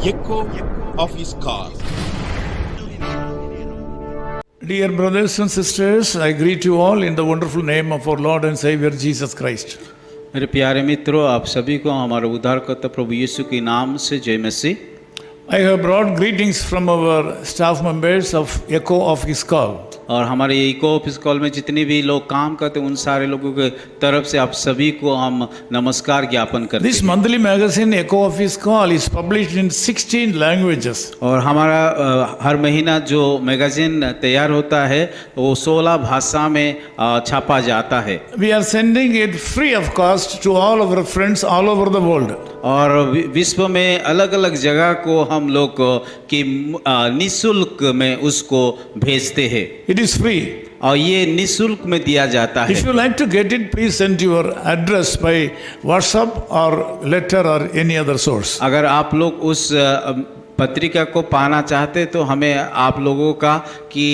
echo of his call. Dear brothers and sisters, I greet you all in the wonderful name of our Lord and Savior Jesus Christ. मेरे प्यारे मित्रों, आप सभी को हमारे उद्धारकर्ता प्रभु यीशु के नाम से जय मसीह। I have brought greetings from our staff members of Echo of His Call. और हमारे इको ऑफिस कॉल में जितने भी लोग काम करते हैं उन सारे लोगों के तरफ से आप सभी को हम नमस्कार ज्ञापन करते This हैं। monthly magazine Echo of His Call is published in 16 languages. और हमारा हर महीना जो मैगजीन तैयार होता है वो 16 भाषा में छापा जाता है। We are sending it free of cost to all our friends all over the world. और विश्व में अलग अलग जगह को हम लोग की निःशुल्क में उसको भेजते हैं। It is free. और ये निःशुल्क में दिया जाता है। If you like to get it, please send your address by WhatsApp or letter or any other source. अगर आप लोग उस पत्रिका को पाना चाहते तो हमें आप लोगों का कि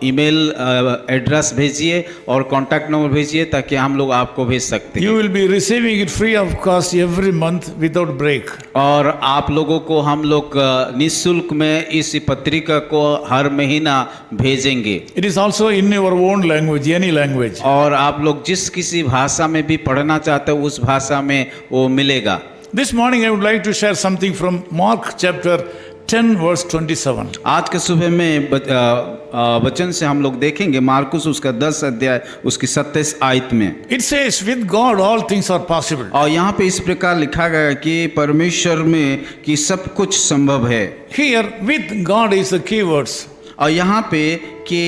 ईमेल एड्रेस भेजिए और कॉन्टैक्ट नंबर भेजिए ताकि हम लोग आपको भेज सकते हैं। You will be receiving it free of cost every month without break. और आप लोगों को हम लोग निःशुल्क में इस पत्रिका को हर महीना भेजेंगे। It is also in your own language, any language. और आप लोग जिस किसी भाषा में भी पढ़ना चाहते हो उस भाषा में वो मिलेगा। This morning I would like to share something from Mark chapter 10 verse 27. आज के सुबह में वचन से हम लोग देखेंगे मार्कुस उसका 10 अध्याय उसकी 27 आयत में। It says, with God all things are possible. और यहाँ पे इस प्रकार लिखा गया है कि परमेश्वर में कि सब कुछ संभव है। Here with God is the key words. और यहाँ पे कि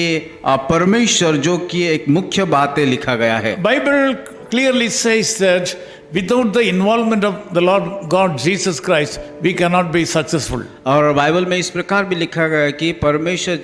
परमेश्वर जो कि एक मुख्य बात है लिखा गया है। Bible clearly says that without the involvement of the Lord God Jesus Christ, we cannot be successful. और बाइबल में इस प्रकार भी लिखा गया है कि परमेश्वर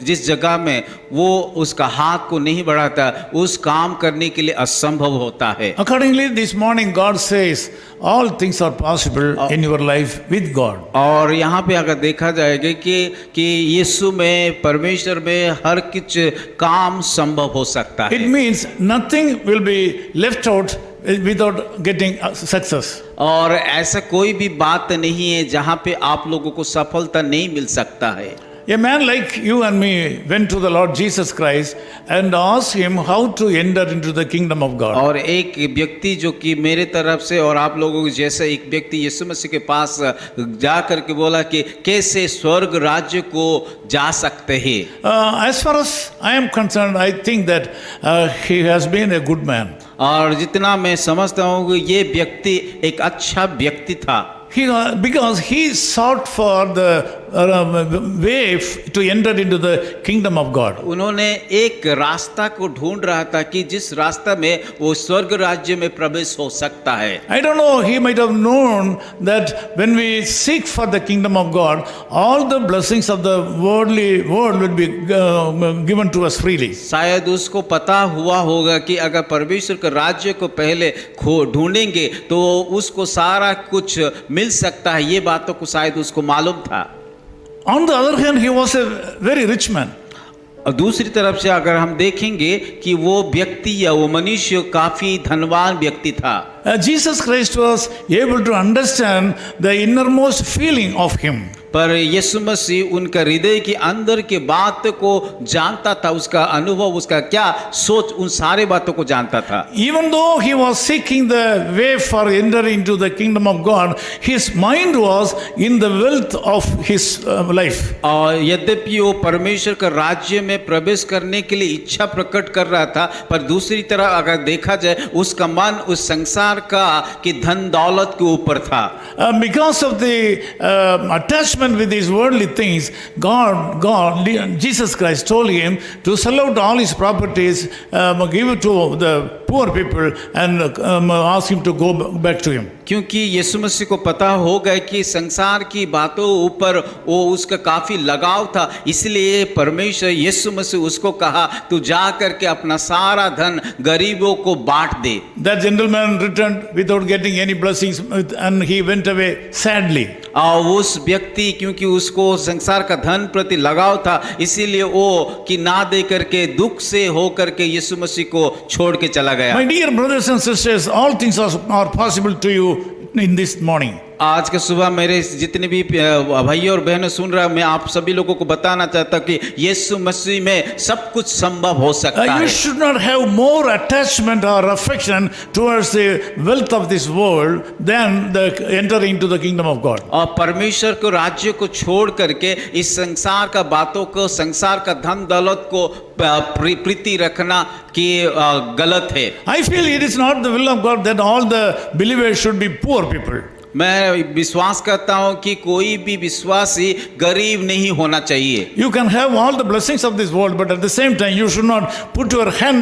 जिस जगह में वो उसका हाथ को नहीं बढ़ाता उस काम करने के लिए असंभव होता है। Accordingly, this morning God says all things are possible in your life with God. और यहाँ पे अगर देखा जाएगा कि यीशु में परमेश्वर में हर कुछ काम संभव हो सकता है। It means nothing will be left out without getting success. और ऐसा कोई भी बात नहीं है जहाँ पे आप लोगों को सफलता नहीं मिल सकता है। A man like you and me went to the Lord Jesus Christ and asked him how to enter into the kingdom of God. और एक व्यक्ति जो कि मेरे तरफ से और आप लोगों के जैसे एक व्यक्ति यीशु मसीह के पास जा करके बोला कि कैसे स्वर्ग राज्य को जा सकते हैं। As far as I am concerned, I think that he has been a good man. और जितना मैं समझता हूँ कि ये व्यक्ति एक अच्छा व्यक्ति था। Because he sought for the way to enter into the kingdom of God. उन्होंने एक रास्ता को ढूंढ रहा था कि जिस रास्ता में वो स्वर्ग राज्य में प्रवेश हो सकता है। I don't know, he might have known that when we seek for the kingdom of God, all the blessings of the worldly world will be given to us freely. शायद उसको पता हुआ होगा कि अगर परमेश्वर के राज्य को पहले ढूंढेंगे तो उसको सारा कुछ मिल सकता है। ये बातों को शायद उसको मालूम था। On the other hand, he was a very rich man. और दूसरी तरफ से अगर हम देखेंगे कि वो व्यक्ति या वो मनुष्य काफी धनवान व्यक्ति था। Jesus Christ was able to understand the innermost feeling of him. पर यीशु मसीह उनका हृदय के अंदर के बात को जानता था, उसका अनुभव, उसका क्या सोच, उन सारे बातों को जानता था। Even though he was seeking the way for entering into the kingdom of God, his mind was in the wealth of his life. और यद्यपि वो परमेश्वर का राज्य में प्रवेश करने के लिए इच्छा प्रकट कर रहा था, पर दूसरी तरफ अगर देखा जाए उसका मन उस संसार का कि धन दौलत के ऊपर था। Because of the attachment with these worldly things, Jesus Christ told him to sell out all his properties, give it to the poor people and ask him to go back to him. क्योंकि यीशु मसीह को पता हो गया कि संसार की बातों ऊपर वो उसका काफी लगाव था, इसलिए परमेश्वर यीशु मसीह उसको कहा तू जा करके अपना सारा धन गरीबों को बांट दे। That gentleman returned without getting any blessings and he went away sadly. और उस व्यक्ति क्योंकि उसको संसार का धन प्रति लगाव था, इसीलिए वो कि ना दे करके दुख से हो करके यीशु मसीह को छोड़ के चला गया। My dear brothers and sisters, all things are possible to you in this morning. आज के सुबह मेरे जितने भी भाई और बहनें सुन रहे हैं, मैं आप सभी लोगों को बताना चाहता हूं कि यीशु मसीह में सब कुछ संभव हो सकता You है। should not have more attachment or affection towards the wealth of this world than the entering into the kingdom of God. और परमेश्वर को राज्य को छोड़ करके इस संसार का बातों को, संसार का धन दौलत को प्रीति रखना कि गलत है। I feel it is not the will of God that all the believers should be poor people. मैं विश्वास करता हूं कि कोई भी विश्वासी गरीब नहीं होना चाहिए। You can have all the blessings of this world, but at the same time, you should not put your hand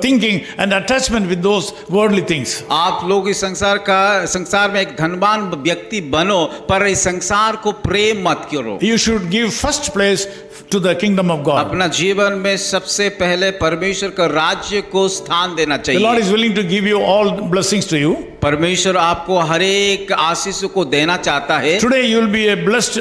thinking and attachment with those worldly things. आप लोग इस संसार में एक धनवान व्यक्ति बनो, पर इस संसार को प्रेम मत करो। You should give first place to the kingdom of God. अपना जीवन में सबसे पहले परमेश्वर का राज्य को स्थान देना The Lord चाहिए। is willing to give you all blessings to you. परमेश्वर आपको हर एक आशीष को देना चाहता है। Today you will be blessed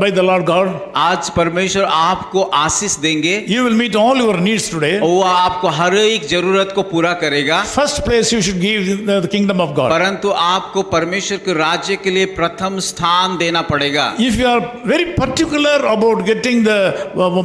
by the Lord God. आज परमेश्वर आपको आशीष देंगे, You will meet all your needs today. वो आपको हर एक जरूरत को पूरा करेगा। First place you should give the kingdom of God. परंतु आपको परमेश्वर के राज्य के लिए प्रथम स्थान देना पड़ेगा। If you are very particular about getting the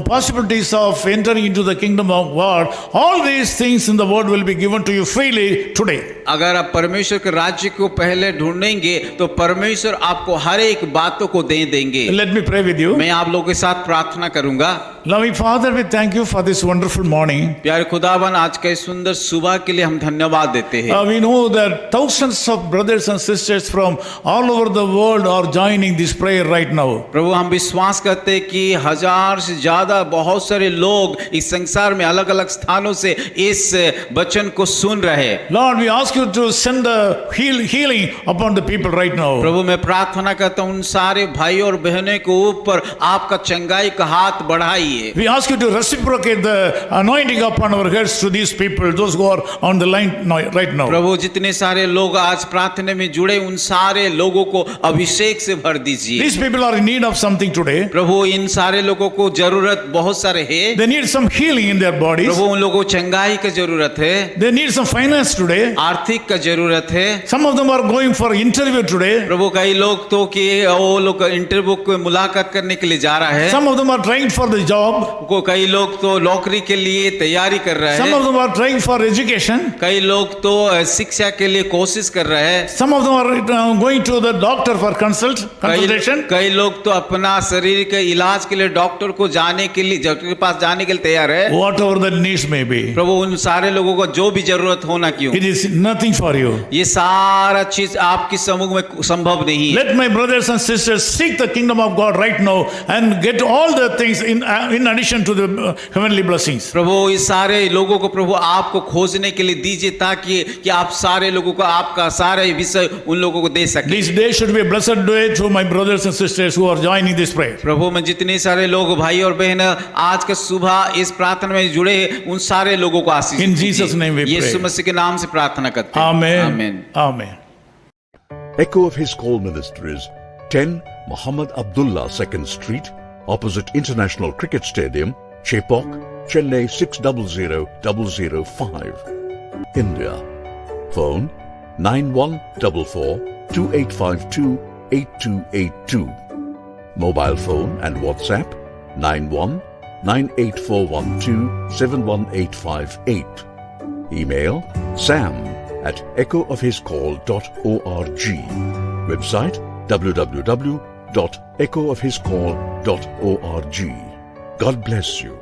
possibilities of entering into the kingdom of God, all these things in the world will be given to you freely today. अगर आप परमेश्वर के राज्य को पहले ढूंढेंगे तो परमेश्वर आपको हर एक बातों को दे देंगे। Let me pray with you. मैं आप लोगों के साथ प्रार्थना करूंगा। Loving Father, we thank you for this wonderful morning. प्यारे खुदावन, आज के सुंदर सुबह के लिए हम धन्यवाद देते हैं। We know that thousands of brothers and sisters from all over the world are joining this prayer right now. प्रभु, हम विश्वास करते हैं कि 1000 से ज्यादा बहुत सारे लोग इस संसार में अलग अलग स्थानों से इस वचन को सुन रहे हैं। Lord, we ask you to send the healing upon the people right now. प्रभु, मैं प्रार्थना करता हूँ उन सारे भाई और बहनों के ऊपर आपका चंगाई का हाथ बढ़ाइए। We ask you to reciprocate the anointing upon our heads to these people, those who are on the line right now. प्रभु, जितने सारे लोग आज प्रार्थना में जुड़े, उन सारे लोगों को अभिषेक से भर दीजिए। These people are in need of something today. प्रभु, इन सारे लोगों को जरूरत बहुत सारे है। They need some healing in their bodies. प्रभु, उन लोगों को चंगाई की जरूरत है, They need some finance today. आर्थिक का जरूरत है। Some of them are going for interview today. प्रभु, कई लोग तो कि वो लोग इंटरव्यू को मुलाकात करने के लिए जा रहा है। Some of them are trying for the job. को कई लोग तो नौकरी के लिए तैयारी कर रहे Some हैं। of them are trying for education. कई लोग तो शिक्षा के लिए कोशिश कर रहे हैं। Some of them are going to the doctor for consultation. कई लोग तो अपना शरीर के इलाज के लिए डॉक्टर को जाने के लिए, डॉक्टर के पास जाने के लिए तैयार है। Whatever the needs may be. प्रभु, उन सारे लोगों को जो भी जरूरत होना क्यों, It is nothing for you. ये सारा चीज आपकी समूह में संभव नहीं है। Let my brothers and sisters seek the kingdom of God right now and get all the things in addition to the heavenly blessings. प्रभु, इस सारे लोगों को प्रभु आपको खोजने के लिए दीजिए, ताकि कि आप सारे लोगों को आपका सारे विषय उन लोगों को दे सके। This day should be a blessed day to my brothers and sisters who are joining this prayer. प्रभु, मैं जितने सारे लोग भाई और बहन आज के सुबह इस प्रार्थना में जुड़े हैं, उन सारे लोगों को आशीष In दीजिए। Jesus' name we pray. यीशु मसीह के नाम से प्रार्थना करते हैं। Amen. आमीन। Amen. Echo of His Call Ministries, 10 Muhammad Abdullah 2nd Street, opposite International Cricket Stadium, Chepauk, Chennai 600005, India. Phone 9144-2852-8282. Mobile phone and WhatsApp 91-98412-71858. Email sam@echoofhiscall.org. Website www.echoofhiscall.org. God bless you.